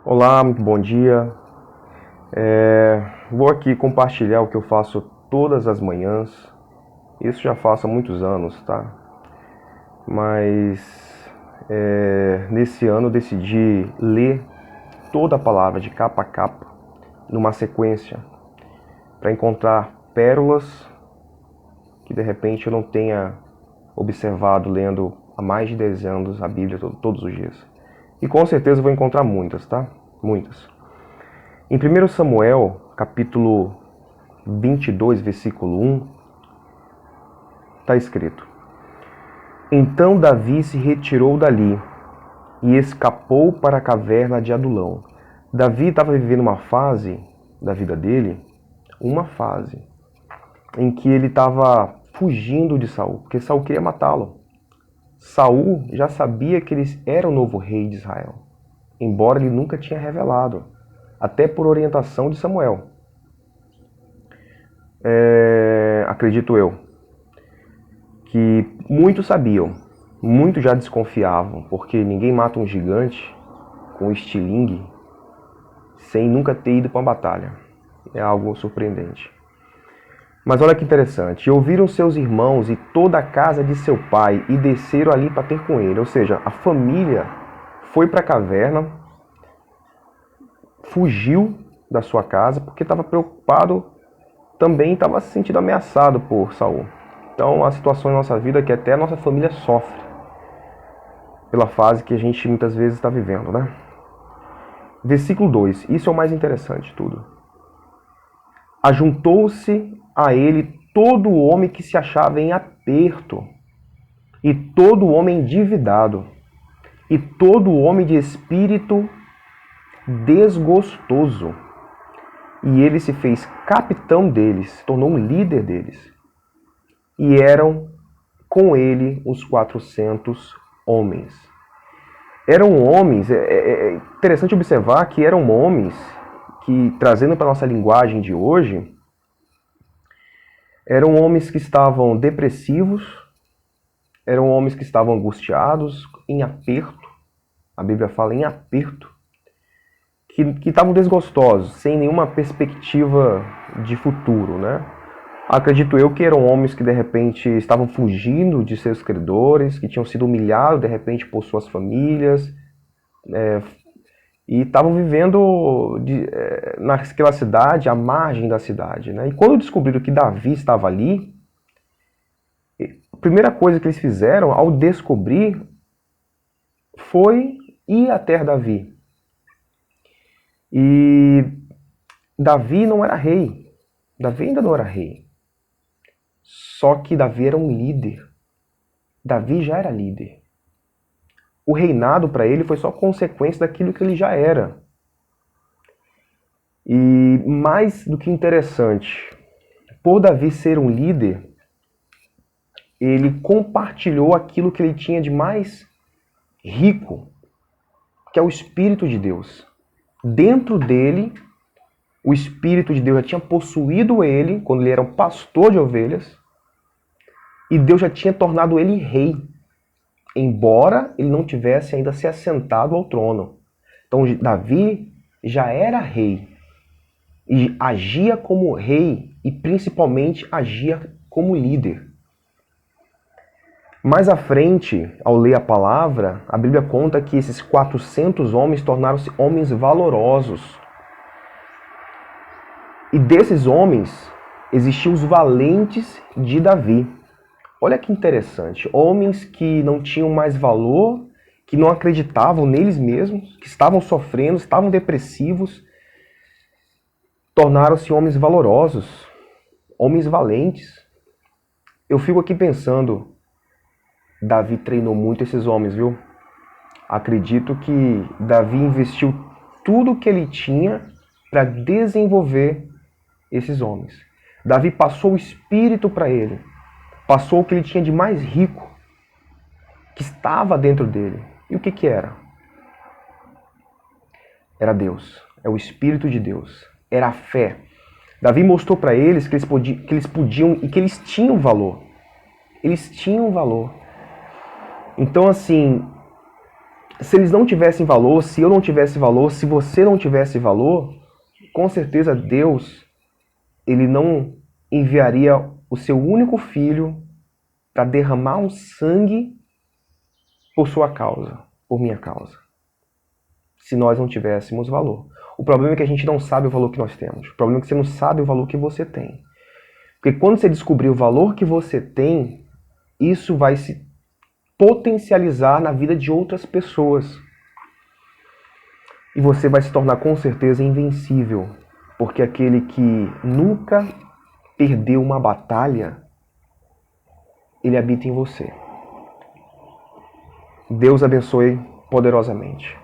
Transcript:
Olá, muito bom dia. Vou aqui compartilhar o que eu faço todas as manhãs. Isso já faço há muitos anos, tá? Mas nesse ano eu decidi ler toda a palavra de capa a capa, numa sequência, para encontrar pérolas que de repente eu não tenha observado lendo há mais de 10 anos a Bíblia todos os dias. E com certeza eu vou encontrar muitas, tá? Muitas. Em 1 Samuel, capítulo 22, versículo 1, está escrito: Então Davi se retirou dali e escapou para a caverna de Adulão. Davi estava vivendo uma fase da vida dele, uma fase, em que ele estava fugindo de Saul, porque Saul queria matá-lo. Saul já sabia que ele era o novo rei de Israel, embora ele nunca tinha revelado, até por orientação de Samuel. Acredito eu, que muitos sabiam, muitos já desconfiavam, porque ninguém mata um gigante com estilingue sem nunca ter ido para uma batalha. É algo surpreendente. Mas olha que interessante, ouviram seus irmãos e toda a casa de seu pai e desceram ali para ter com ele. Ou seja, a família foi para a caverna, fugiu da sua casa porque estava preocupado, também estava se sentindo ameaçado por Saul. Então, a situação na nossa vida é que até a nossa família sofre pela fase que a gente muitas vezes está vivendo, né? Versículo 2, isso é o mais interessante de tudo. Ajuntou-se a ele todo o homem que se achava em aperto, e todo o homem endividado, e todo o homem de espírito desgostoso. E ele se fez capitão deles, se tornou um líder deles. E eram com ele os 400 homens. Eram homens, é interessante observar que eram homens que, trazendo para a nossa linguagem de hoje, eram homens que estavam depressivos, eram homens que estavam angustiados, em aperto, a Bíblia fala em aperto, que estavam desgostosos, sem nenhuma perspectiva de futuro, né? Acredito eu que eram homens que de repente estavam fugindo de seus credores, que tinham sido humilhados de repente por suas famílias, e estavam vivendo naquela cidade, à margem da cidade, né? E quando descobriram que Davi estava ali, a primeira coisa que eles fizeram ao descobrir foi ir até Davi. E Davi não era rei. Davi ainda não era rei. Só que Davi era um líder. Davi já era líder. O reinado para ele foi só consequência daquilo que ele já era. E mais do que interessante, por Davi ser um líder, ele compartilhou aquilo que ele tinha de mais rico, que é o Espírito de Deus. Dentro dele, o Espírito de Deus já tinha possuído ele, quando ele era um pastor de ovelhas, e Deus já tinha tornado ele rei, embora ele não tivesse ainda se assentado ao trono. Então Davi já era rei, e agia como rei, e principalmente agia como líder. Mais à frente, ao ler a palavra, a Bíblia conta que esses 400 homens tornaram-se homens valorosos. E desses homens, existiam os valentes de Davi. Olha que interessante, homens que não tinham mais valor, que não acreditavam neles mesmos, que estavam sofrendo, estavam depressivos, tornaram-se homens valorosos, homens valentes. Eu fico aqui pensando, Davi treinou muito esses homens, viu? Acredito que Davi investiu tudo que ele tinha para desenvolver esses homens. Davi passou o espírito para ele, passou o que ele tinha de mais rico, que estava dentro dele. E o que era? Era Deus, é o Espírito de Deus, era a fé. Davi mostrou para eles que eles podiam e que eles tinham valor. Eles tinham valor. Então, assim, se eles não tivessem valor, se eu não tivesse valor, se você não tivesse valor, com certeza Deus, ele não enviaria o seu único filho para derramar um sangue por sua causa, por minha causa. Se nós não tivéssemos valor. O problema é que a gente não sabe o valor que nós temos. O problema é que você não sabe o valor que você tem. Porque quando você descobrir o valor que você tem, isso vai se potencializar na vida de outras pessoas. E você vai se tornar com certeza invencível. Porque aquele que nunca perdeu uma batalha, ele habita em você. Deus abençoe poderosamente.